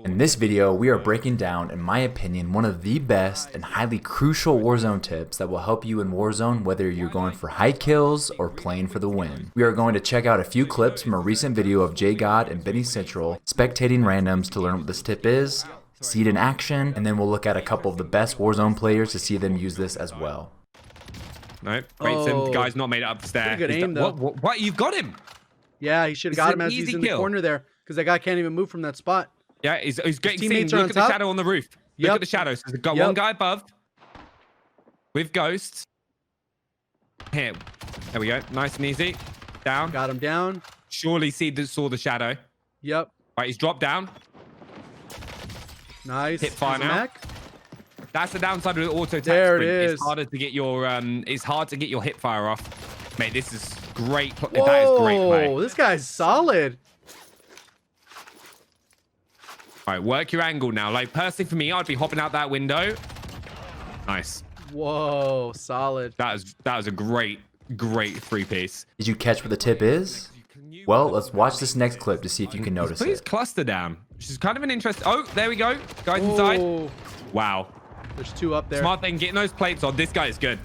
In this video, we are breaking down, in my opinion, one of the best and highly crucial Warzone tips that will help you in Warzone whether you're going for high kills or playing for the win. We are going to check out a few clips from a recent video of JGOD and Benny Central spectating randoms to learn what this tip is, see it in action, and then we'll look at a couple of the best Warzone players to see them use this as well. No, wait, the guy's not made it up the stair. Good aim, though. What? You've got him. Yeah, he should have got him as he's in the corner there, because that guy can't even move from that spot. Yeah, he's getting seen. Look at the shadow on the roof. Look at the shadows. There's got one guy above with ghosts. Here, there we go. Nice and easy. Down. Got him down. Surely saw the shadow. Yep. Right, he's dropped down. Nice. Hit fire now. That's the downside of the auto attack. There it is. It's harder to get your it's hard to get your hip fire off. Mate, this is great. Whoa, that is great play. This guy's solid. All right, work your angle now. Like, personally for me, I'd be hopping out that window. Nice. Whoa, solid. That was a great three-piece. Did you catch what the tip is? Well, let's watch this next clip to see if you can notice Put his it. cluster down, which is kind of an interest. Oh, there we go. Guys inside. Wow. There's two up there. Smart thing, getting those plates on. This guy is good.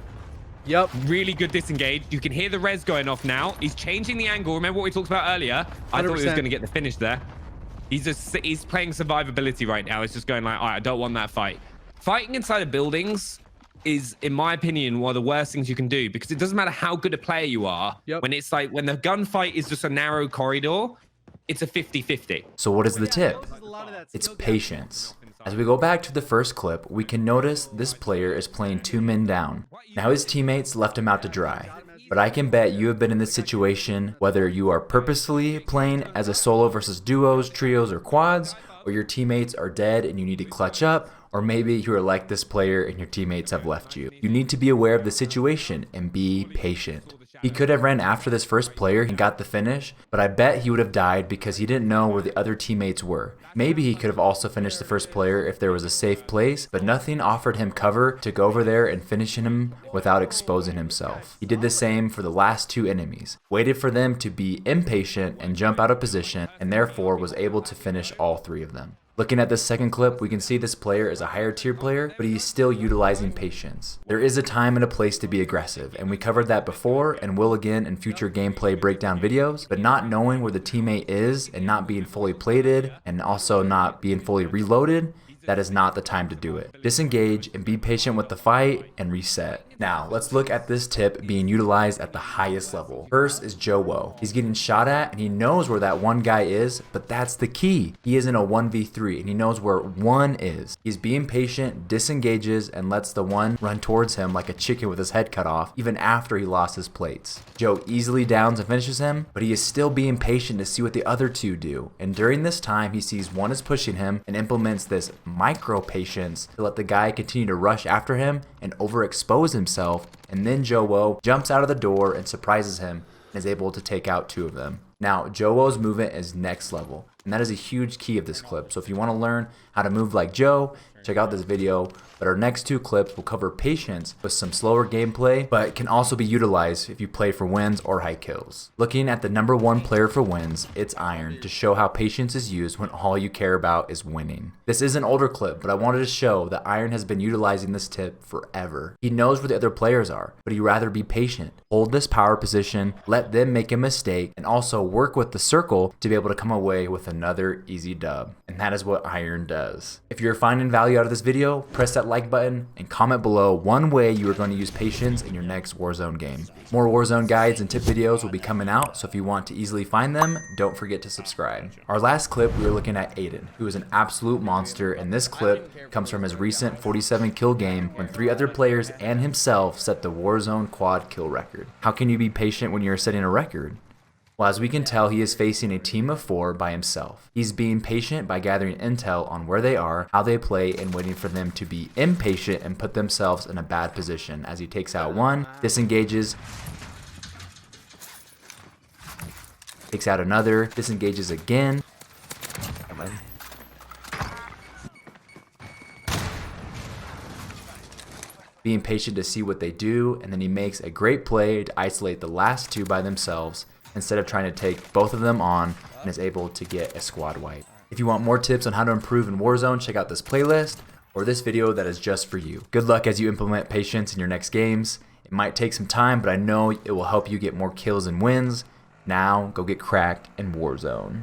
Yep. Really good disengage. You can hear the res going off now. He's changing the angle. Remember what we talked about earlier? 100%. I thought he was going to get the finish there. He's playing survivability right now. He's just going like, all right, I don't want that fight. Fighting inside of buildings is, in my opinion, one of the worst things you can do, because it doesn't matter how good a player you are. When it's like, when the gunfight is just a narrow corridor, it's a 50-50. So what is the tip? It's patience. As we go back to the first clip, we can notice this player is playing 2 men down. Now his teammates left him out to dry. But I can bet you have been in this situation, whether you are purposefully playing as a solo versus duos, trios, or quads, or your teammates are dead and you need to clutch up, or maybe you are like this player and your teammates have left you. You need to be aware of the situation and be patient. He could have ran after this first player and got the finish, but I bet he would have died because he didn't know where the other teammates were. Maybe he could have also finished the first player if there was a safe place, but nothing offered him cover to go over there and finish him without exposing himself. He did the same for the last 2 enemies, waited for them to be impatient and jump out of position, and therefore was able to finish all 3 of them. Looking at this second clip, we can see this player is a higher tier player, but he's still utilizing patience. There is a time and a place to be aggressive, and we covered that before and will again in future gameplay breakdown videos, but not knowing where the teammate is and not being fully plated and also not being fully reloaded, that is not the time to do it. Disengage and be patient with the fight and reset. Now, let's look at this tip being utilized at the highest level. First is JoeWo. He's getting shot at and he knows where that one guy is, but that's the key. He is in a 1v3 and he knows where 1 is. He's being patient, disengages, and lets the one run towards him like a chicken with his head cut off, even after he lost his plates. Joe easily downs and finishes him, but he is still being patient to see what the other 2 do. And during this time, he sees 1 is pushing him and implements this micro patience to let the guy continue to rush after him and overexpose himself, and then JoeWo jumps out of the door and surprises him and is able to take out 2 of them. Now, JoeWo's movement is next level, and that is a huge key of this clip. So if you want to learn how to move like Joe, check out this video. But our next 2 clips will cover patience with some slower gameplay, but can also be utilized if you play for wins or high kills. Looking at the number 1 player for wins, it's Aydan, to show how patience is used when all you care about is winning. This is an older clip, but I wanted to show that Aydan has been utilizing this tip forever. He knows where the other players are, but he'd rather be patient. Hold this power position, let them make a mistake, and also work with the circle to be able to come away with another easy dub. And that is what Aydan does. If you're finding value out of this video, press that like button and comment below 1 way you are going to use patience in your next Warzone game. More Warzone guides and tip videos will be coming out, so if you want to easily find them, don't forget to subscribe. Our last clip, we were looking at Aydan, who is an absolute monster, and this clip comes from his recent 47 kill game when 3 other players and himself set the Warzone quad kill record. How can you be patient when you're setting a record? Well, as we can tell, he is facing a team of 4 by himself. He's being patient by gathering intel on where they are, how they play, and waiting for them to be impatient and put themselves in a bad position as he takes out 1, disengages, takes out another, disengages again, being patient to see what they do, and then he makes a great play to isolate the last 2 by themselves instead of trying to take both of them on, and is able to get a squad wipe. If you want more tips on how to improve in Warzone, check out this playlist or this video that is just for you. Good luck as you implement patience in your next games. It might take some time, but I know it will help you get more kills and wins. Now, go get cracked in Warzone.